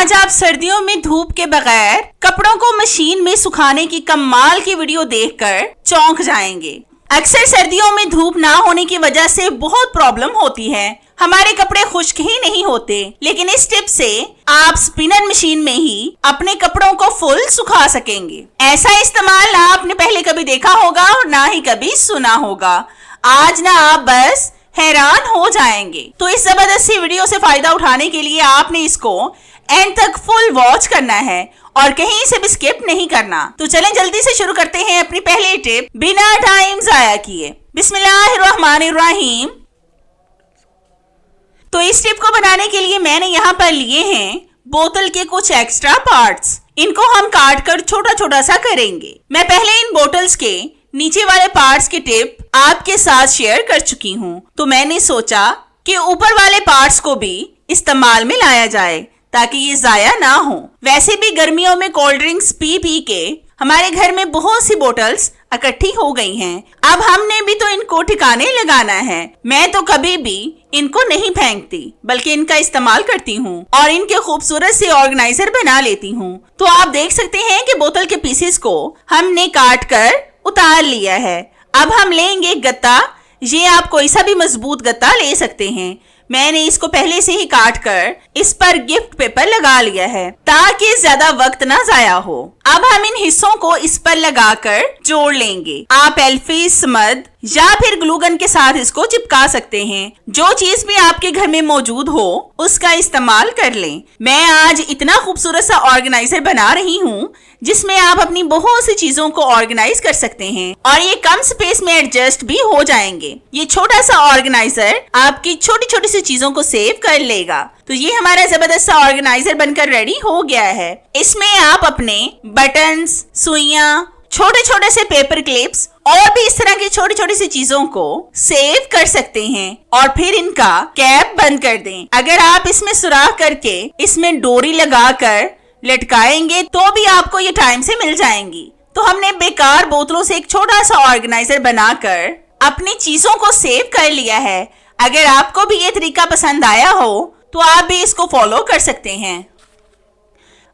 आज आप सर्दियों में धूप के बगैर कपड़ों को मशीन में सुखाने की कमाल की वीडियो देखकर चौंक जाएंगे। अक्सर सर्दियों में धूप ना होने की वजह से बहुत प्रॉब्लम होती है, हमारे कपड़े खुश्क ही नहीं होते। लेकिन इस टिप से आप स्पिनर मशीन में ही अपने कपड़ों को फुल सुखा सकेंगे। ऐसा इस्तेमाल ना आपने पहले कभी देखा होगा और ना ही कभी सुना होगा। आज ना आप बस हैरान हो जाएंगे। तो इस जबरदस्त वीडियो से फायदा उठाने के लिए आपने इसको एंड तक फुल वॉच करना है और कहीं से भी स्किप नहीं करना। तो चलें जल्दी से शुरू करते हैं अपनी पहली टिप बिना टाइम जाया किए। बिस्मिल्लाहिर्रहमानिर्रहीम। तो इस टिप को बनाने के लिए मैंने यहाँ पर लिए हैं बोतल के कुछ एक्स्ट्रा पार्ट्स। इनको हम काट कर छोटा छोटा सा करेंगे। मैं पहले इन बोतल्स के नीचे वाले पार्ट्स की टिप आपके साथ शेयर कर चुकी हूँ, तो मैंने सोचा कि ऊपर वाले पार्ट्स को भी इस्तेमाल में लाया जाए ताकि ये जाया ना हो। वैसे भी गर्मियों में कोल्ड ड्रिंक्स पी पी के हमारे घर में बहुत सी बोतल्स इकट्ठी हो गई हैं। अब हमने भी तो इनको ठिकाने लगाना है। मैं तो कभी भी इनको नहीं फेंकती बल्कि इनका इस्तेमाल करती हूँ और इनके खूबसूरत से ऑर्गेनाइजर बना लेती हूँ। तो आप देख सकते हैं कि बोतल के पीसेस को हमने काट कर उतार लिया है। अब हम लेंगे गत्ता। ये आप कोई सा भी मजबूत गत्ता ले सकते हैं। मैंने इसको पहले से ही काट कर इस पर गिफ्ट पेपर लगा लिया है ताकि ज्यादा वक्त ना जाया हो। अब हम इन हिस्सों को इस पर लगाकर जोड़ लेंगे। आप एल्फी, स्मद या फिर ग्लूगन के साथ इसको चिपका सकते हैं। जो चीज भी आपके घर में मौजूद हो उसका इस्तेमाल कर लें। मैं आज इतना खूबसूरत सा ऑर्गेनाइजर बना रही हूँ जिसमें आप अपनी बहुत सी चीजों को ऑर्गेनाइज कर सकते हैं और ये कम स्पेस में एडजस्ट भी हो जाएंगे। ये छोटा सा ऑर्गेनाइजर आपकी छोटी छोटी सी चीजों को सेव कर लेगा। तो ये हमारा जबरदस्त सा ऑर्गेनाइजर बनकर रेडी हो गया है। इसमें आप अपने बटन्स, सुइयां, छोटे छोटे से पेपर क्लिप्स और भी इस तरह की छोटी छोटी सी चीजों को सेव कर सकते हैं और फिर इनका कैप बंद कर दें। अगर आप इसमें सुराख करके इसमें डोरी लगाकर लटकाएंगे तो भी आपको ये टाइम से मिल जाएंगी। तो हमने बेकार बोतलों से एक छोटा सा ऑर्गेनाइजर बनाकर अपनी चीजों को सेव कर लिया है। अगर आपको भी ये तरीका पसंद आया हो तो आप भी इसको फॉलो कर सकते हैं।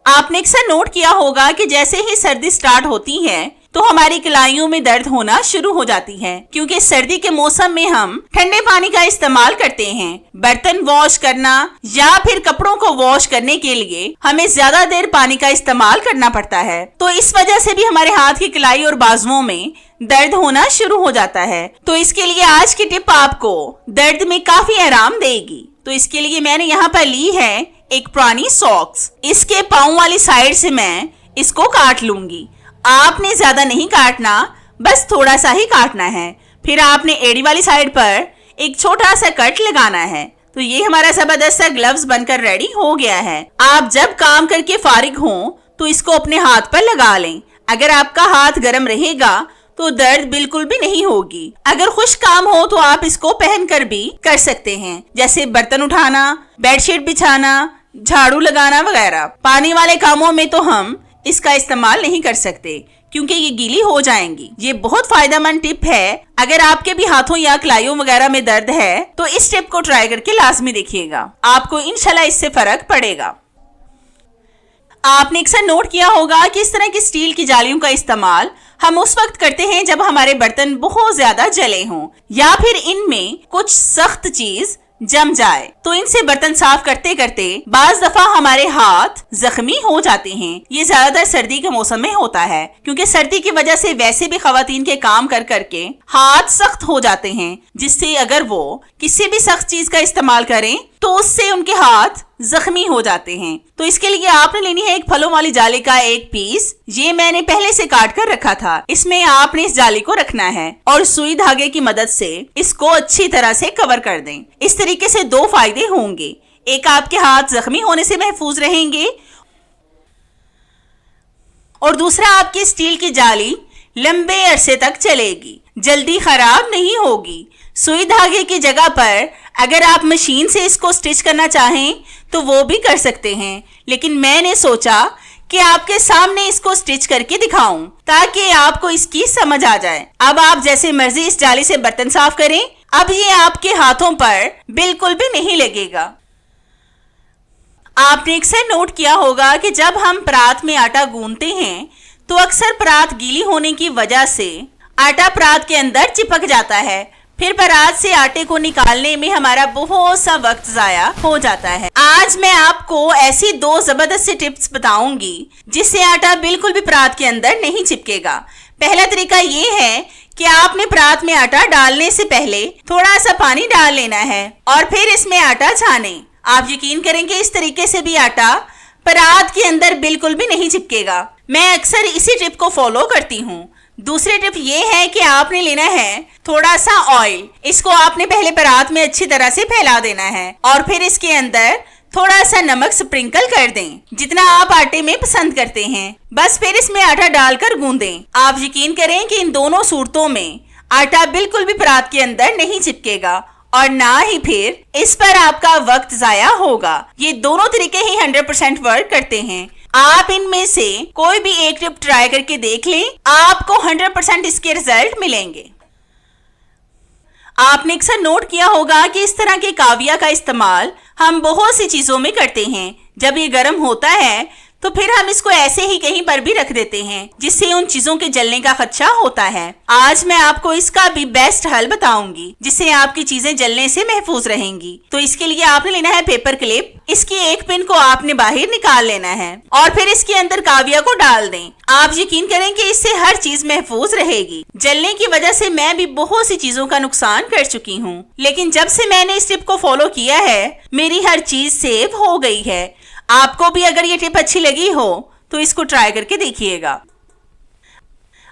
आपने अक्सर नोट किया होगा कि जैसे ही सर्दी स्टार्ट होती है तो हमारी कलाइयों में दर्द होना शुरू हो जाती है, क्योंकि सर्दी के मौसम में हम ठंडे पानी का इस्तेमाल करते हैं। बर्तन वॉश करना या फिर कपड़ों को वॉश करने के लिए हमें ज्यादा देर पानी का इस्तेमाल करना पड़ता है। तो इस वजह से भी हमारे हाथ की कलाई और बाजुओं में दर्द होना शुरू हो जाता है। तो इसके लिए आज की टिप आपको दर्द में काफी आराम देगी। तो इसके लिए मैंने यहाँ पर ली है एक पुरानी सॉक्स। इसके पाँव वाली साइड से मैं इसको काट लूंगी। आपने ज्यादा नहीं काटना, बस थोड़ा सा ही काटना है। फिर आपने एड़ी वाली साइड पर एक छोटा सा कट लगाना है। तो ये हमारा जबरदस्त सा ग्लव्स बनकर रेडी हो गया है। आप जब काम करके फारिग हों तो इसको अपने हाथ पर लगा लें। अगर आपका हाथ गर्म रहेगा तो दर्द बिल्कुल भी नहीं होगी। अगर खुश्क काम हो तो आप इसको पहनकर भी कर सकते हैं, जैसे बर्तन उठाना, बेडशीट बिछाना, झाड़ू लगाना वगैरह। पानी वाले कामों में तो हम इसका इस्तेमाल नहीं कर सकते क्योंकि ये गीली हो जाएंगी। ये बहुत फायदेमंद टिप है। अगर आपके भी हाथों या कलाइयों वगैरह में दर्द है तो इस टिप को ट्राई करके लाजमी देखिएगा, आपको इंशाल्लाह इससे फर्क पड़ेगा। आपने अक्सर नोट किया होगा कि इस तरह की स्टील की जालियों का इस्तेमाल हम उस वक्त करते हैं जब हमारे बर्तन बहुत ज्यादा जले हों या फिर इनमें कुछ सख्त चीज जम जाए। तो इनसे बर्तन साफ करते करते बाज दफा हमारे हाथ जख्मी हो जाते हैं। ये ज्यादातर सर्दी के मौसम में होता है, क्योंकि सर्दी की वजह से वैसे भी खवातीन के काम कर करके हाथ सख्त हो जाते हैं, जिससे अगर वो किसी भी सख्त चीज का इस्तेमाल करें तो उससे उनके हाथ जख्मी हो जाते हैं। तो इसके लिए आपने लेनी है एक फलों वाली जाली का एक पीस। ये मैंने पहले से काट कर रखा था। इसमें आपने इस जाली को रखना है और सुई धागे की मदद से इसको अच्छी तरह से कवर कर दें। इस तरीके से दो फायदे होंगे। एक, आपके हाथ जख्मी होने से महफूज रहेंगे और दूसरा, आपकी स्टील की जाली लंबे अरसे तक चलेगी, जल्दी खराब नहीं होगी। सुई धागे की जगह पर अगर आप मशीन से इसको स्टिच करना चाहें तो वो भी कर सकते हैं, लेकिन मैंने सोचा कि आपके सामने इसको स्टिच करके दिखाऊं ताकि आपको इसकी समझ आ जाए। अब आप जैसे मर्जी इस जाली से बर्तन साफ करें। अब ये आपके हाथों पर बिल्कुल भी नहीं लगेगा। आपने अक्सर नोट किया होगा कि जब हम परात में आटा गूंथते हैं तो अक्सर परात गीली होने की वजह से आटा परात के अंदर चिपक जाता है। फिर परात से आटे को निकालने में हमारा बहुत सा वक्त जाया हो जाता है। आज मैं आपको ऐसी 2 जबरदस्त टिप्स बताऊंगी जिससे आटा बिल्कुल भी परात के अंदर नहीं चिपकेगा। पहला तरीका ये है कि आपने परात में आटा डालने से पहले थोड़ा सा पानी डाल लेना है और फिर इसमें आटा छाने। आप यकीन करेंगे इस तरीके से भी आटा परात के अंदर बिल्कुल भी नहीं चिपकेगा। मैं अक्सर इसी टिप को फॉलो करती हूँ। दूसरी टिप ये है कि आपने लेना है थोड़ा सा ऑयल। इसको आपने पहले परात में अच्छी तरह से फैला देना है और फिर इसके अंदर थोड़ा सा नमक स्प्रिंकल कर दें, जितना आप आटे में पसंद करते हैं। बस फिर इसमें आटा डालकर गूंदें। आप यकीन करें कि इन दोनों सूरतों में आटा बिल्कुल भी परात के अंदर नहीं चिपकेगा और ना ही फिर इस पर आपका वक्त जाया होगा। ये दोनों तरीके ही 100% वर्क करते हैं। आप इनमें से कोई भी एक टिप ट्राई करके देख लें, आपको 100% इसके रिजल्ट मिलेंगे। आपने अक्सर नोट किया होगा कि इस तरह के काविया का इस्तेमाल हम बहुत सी चीजों में करते हैं। जब ये गर्म होता है तो फिर हम इसको ऐसे ही कहीं पर भी रख देते हैं, जिससे उन चीजों के जलने का खदशा होता है। आज मैं आपको इसका भी बेस्ट हल बताऊंगी जिससे आपकी चीजें जलने से महफूज रहेंगी। तो इसके लिए आपने लेना है पेपर क्लिप। इसकी एक पिन को आपने बाहर निकाल लेना है और फिर इसके अंदर काविया को डाल दें। आप यकीन करें कि इससे हर चीज महफूज रहेगी। जलने की वजह से मैं भी बहुत सी चीजों का नुकसान कर चुकी हूँ, लेकिन जब से मैंने इस टिप को फॉलो किया है मेरी हर चीज सेव हो गई है। आपको भी अगर ये टिप अच्छी लगी हो तो इसको ट्राई करके देखिएगा।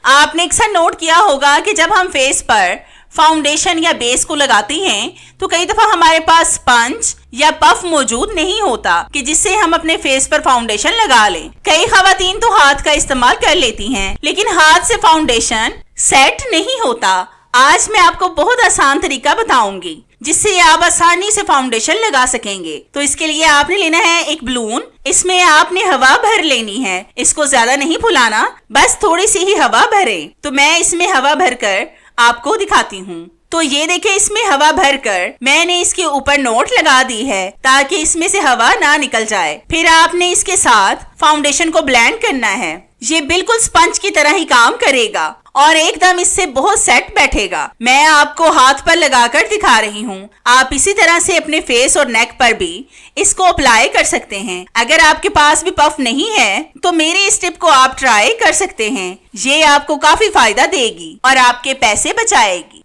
आपने अक्सर नोट किया होगा कि जब हम फेस पर फाउंडेशन या बेस को लगाते हैं तो कई दफा हमारे पास स्पंज या पफ मौजूद नहीं होता कि जिससे हम अपने फेस पर फाउंडेशन लगा लें। कई खवातीन तो हाथ का इस्तेमाल कर लेती हैं, लेकिन हाथ से फाउंडेशन सेट नहीं होता। आज मैं आपको बहुत आसान तरीका बताऊंगी जिससे आप आसानी से फाउंडेशन लगा सकेंगे। तो इसके लिए आपने लेना है एक बलून। इसमें आपने हवा भर लेनी है। इसको ज्यादा नहीं फुलाना, बस थोड़ी सी ही हवा भरें। तो मैं इसमें हवा भरकर आपको दिखाती हूँ। तो ये देखें, इसमें हवा भरकर मैंने इसके ऊपर नोट लगा दी है ताकि इसमें से हवा ना निकल जाए। फिर आपने इसके साथ फाउंडेशन को ब्लेंड करना है। ये बिल्कुल स्पंज की तरह ही काम करेगा और एकदम इससे बहुत सेट बैठेगा। मैं आपको हाथ पर लगाकर दिखा रही हूँ। आप इसी तरह से अपने फेस और नेक पर भी इसको अप्लाई कर सकते हैं। अगर आपके पास भी पफ नहीं है तो मेरी इस टिप को आप ट्राई कर सकते हैं। ये आपको काफी फायदा देगी और आपके पैसे बचाएगी।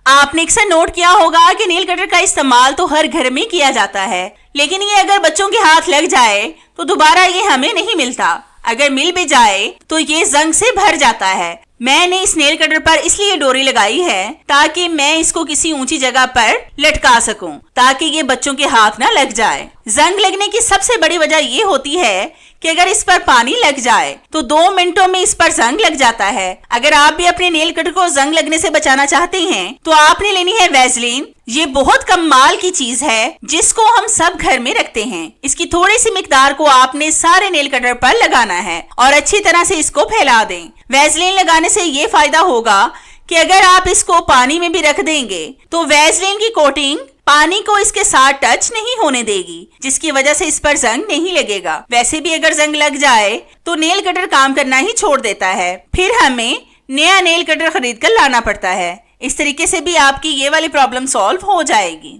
आपने अक्सर नोट किया होगा कि नेल कटर का इस्तेमाल तो हर घर में किया जाता है, लेकिन ये अगर बच्चों के हाथ लग जाए तो दोबारा ये हमें नहीं मिलता। अगर मिल भी जाए तो ये जंग से भर जाता है। मैंने इस नेल कटर पर इसलिए डोरी लगाई है ताकि मैं इसको किसी ऊंची जगह पर लटका सकूं ताकि ये बच्चों के हाथ ना लग जाए। जंग लगने की सबसे बड़ी वजह ये होती है कि अगर इस पर पानी लग जाए तो 2 मिनटों में इस पर जंग लग जाता है। अगर आप भी अपने नेल कटर को जंग लगने से बचाना चाहते हैं तो आपने लेनी है वैसलीन। ये बहुत कमाल की चीज है जिसको हम सब घर में रखते हैं। इसकी थोड़ी सी मिकदार को आपने सारे नेल कटर पर लगाना है और अच्छी तरह से इसको फैला दें। वैसलीन लगाने से ये फायदा होगा कि अगर आप इसको पानी में भी रख देंगे तो वैसलीन की कोटिंग पानी को इसके साथ टच नहीं होने देगी, जिसकी वजह से इस पर जंग नहीं लगेगा। वैसे भी अगर जंग लग जाए तो नेल कटर काम करना ही छोड़ देता है, फिर हमें नया नेल कटर खरीद कर लाना पड़ता है। इस तरीके से भी आपकी ये वाली प्रॉब्लम सॉल्व हो जाएगी।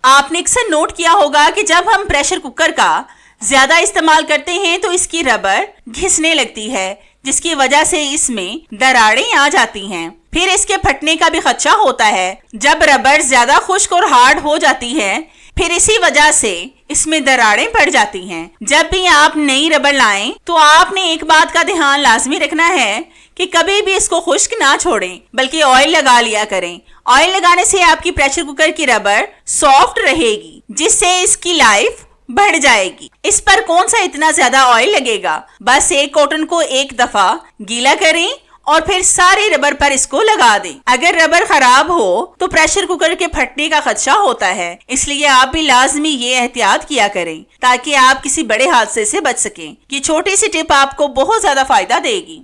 आपने अक्सर नोट किया होगा कि जब हम प्रेशर कुकर का ज्यादा इस्तेमाल करते हैं तो इसकी रबर घिसने लगती है, जिसकी वजह से इसमें दरारें आ जाती हैं। फिर इसके फटने का भी खदशा होता है जब रबर ज्यादा खुश्क और हार्ड हो जाती है। फिर इसी वजह से इसमें दरारें पड़ जाती हैं। जब भी आप नई रबर लाएं तो आपने एक बात का ध्यान लाजमी रखना है कि कभी भी इसको खुश्क ना छोड़ें, बल्कि ऑयल लगा लिया करें। ऑयल लगाने से आपकी प्रेशर कुकर की रबर सॉफ्ट रहेगी, जिससे इसकी लाइफ बढ़ जाएगी। इस पर कौन सा इतना ज्यादा ऑयल लगेगा। बस एक कॉटन को एक दफा गीला करें और फिर सारी रबर पर इसको लगा दें। अगर रबर खराब हो तो प्रेशर कुकर के फटने का खदशा होता है, इसलिए आप भी लाजमी ये एहतियात किया करें ताकि आप किसी बड़े हादसे से बच सकें। ये छोटी सी टिप आपको बहुत ज्यादा फायदा देगी।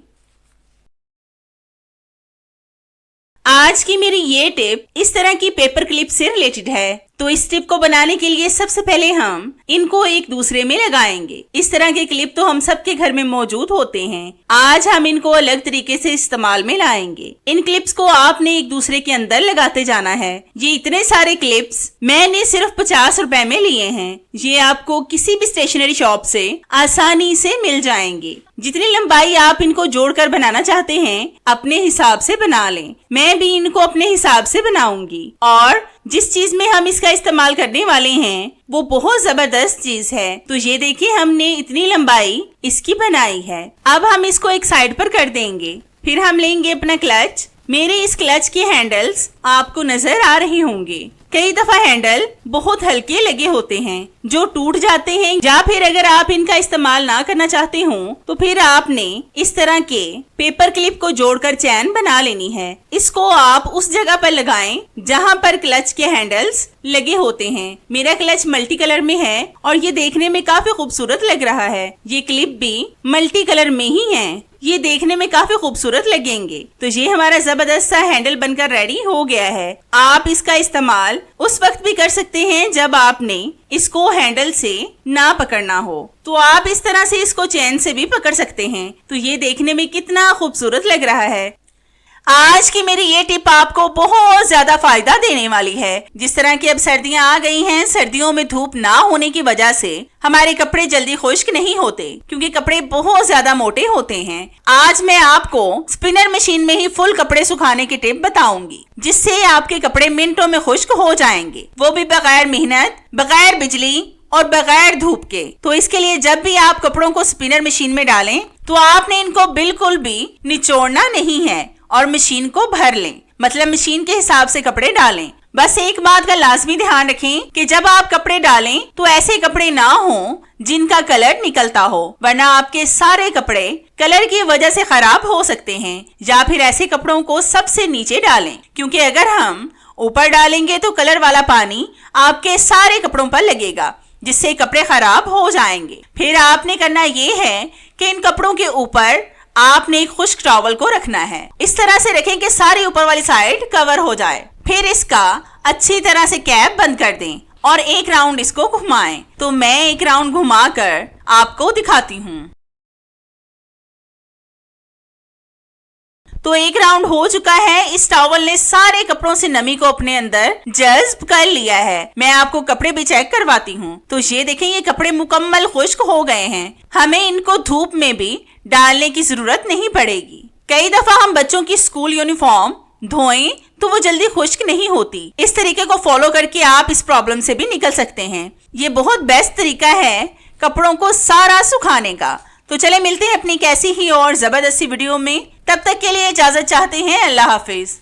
आज की मेरी ये टिप इस तरह की पेपर क्लिप से रिलेटेड है। तो इस टिप को बनाने के लिए सबसे पहले हम इनको एक दूसरे में लगाएंगे। इस तरह के क्लिप तो हम सबके घर में मौजूद होते हैं। आज हम इनको अलग तरीके से इस्तेमाल में लाएंगे। इन क्लिप्स को आपने एक दूसरे के अंदर लगाते जाना है। ये इतने सारे क्लिप्स मैंने सिर्फ 50 रुपए में लिए हैं। ये आपको किसी भी स्टेशनरी शॉप से आसानी से मिल जाएंगे। जितनी लंबाई आप इनको जोड़कर बनाना चाहते हैं अपने हिसाब से बना लें। मैं भी इनको अपने हिसाब से बनाऊंगी और जिस चीज में हम इसका इस्तेमाल करने वाले हैं वो बहुत जबरदस्त चीज है। तो ये देखिए हमने इतनी लंबाई इसकी बनाई है। अब हम इसको एक साइड पर कर देंगे। फिर हम लेंगे अपना क्लच। मेरे इस क्लच के हैंडल्स आपको नजर आ रही होंगे। कई दफा हैंडल बहुत हल्के लगे होते हैं जो टूट जाते हैं, या फिर अगर आप इनका इस्तेमाल ना करना चाहते हो तो फिर आपने इस तरह के पेपर क्लिप को जोड़कर चैन बना लेनी है। इसको आप उस जगह पर लगाएं जहां पर क्लच के हैंडल्स लगे होते हैं। मेरा क्लच मल्टी कलर में है और ये देखने में काफी खूबसूरत लग रहा है। ये क्लिप भी मल्टी कलर में ही है। ये देखने में काफी खूबसूरत लगेंगे। तो ये हमारा जबरदस्त सा हैंडल बनकर रेडी हो गया है। आप इसका इस्तेमाल उस वक्त भी कर सकते हैं जब आपने इसको हैंडल से ना पकड़ना हो, तो आप इस तरह से इसको चैन से भी पकड़ सकते हैं। तो ये देखने में कितना खूबसूरत लग रहा है। आज की मेरी ये टिप आपको बहुत ज्यादा फायदा देने वाली है। जिस तरह की अब सर्दियां आ गई हैं, सर्दियों में धूप ना होने की वजह से हमारे कपड़े जल्दी खुश्क नहीं होते क्योंकि कपड़े बहुत ज्यादा मोटे होते हैं। आज मैं आपको स्पिनर मशीन में ही फुल कपड़े सुखाने की टिप बताऊंगी जिससे आपके कपड़े मिनटों में खुश्क हो जाएंगे, वो भी बगैर मेहनत, बगैर बिजली और बगैर धूप के। तो इसके लिए जब भी आप कपड़ों को स्पिनर मशीन में डालें तो आपने इनको बिल्कुल भी निचोड़ना नहीं है और मशीन को भर लें, मतलब मशीन के हिसाब से कपड़े डालें। बस एक बात का लाजमी ध्यान रखें कि जब आप कपड़े डालें तो ऐसे कपड़े ना हो जिनका कलर निकलता हो, वरना आपके सारे कपड़े कलर की वजह से खराब हो सकते हैं। या फिर ऐसे कपड़ों को सबसे नीचे डालें क्योंकि अगर हम ऊपर डालेंगे तो कलर वाला पानी आपके सारे कपड़ों पर लगेगा जिससे कपड़े खराब हो जाएंगे। फिर आपने करना ये है कि इन कपड़ों के ऊपर आपने एक खुश्क टॉवल को रखना है। इस तरह से रखें कि सारी ऊपर वाली साइड कवर हो जाए। फिर इसका अच्छी तरह से कैप बंद कर दें और एक राउंड इसको घुमाएं। तो मैं एक राउंड घुमाकर आपको दिखाती हूँ। तो एक राउंड हो चुका है। इस टॉवल ने सारे कपड़ों से नमी को अपने अंदर जज्ब कर लिया है। मैं आपको कपड़े भी चेक करवाती हूँ। तो ये देखें, ये कपड़े मुकम्मल खुश्क हो गए हैं। हमें इनको धूप में भी डालने की जरूरत नहीं पड़ेगी। कई दफा हम बच्चों की स्कूल यूनिफॉर्म धोएं तो वो जल्दी खुश्क नहीं होती। इस तरीके को फॉलो करके आप इस प्रॉब्लम से भी निकल सकते हैं। ये बहुत बेस्ट तरीका है कपड़ों को सारा सुखाने का। तो चले मिलते हैं अपनी कैसी ही और जबरदस्ती वीडियो में। तब तक के लिए इजाजत चाहते हैं। अल्लाह हाफिज।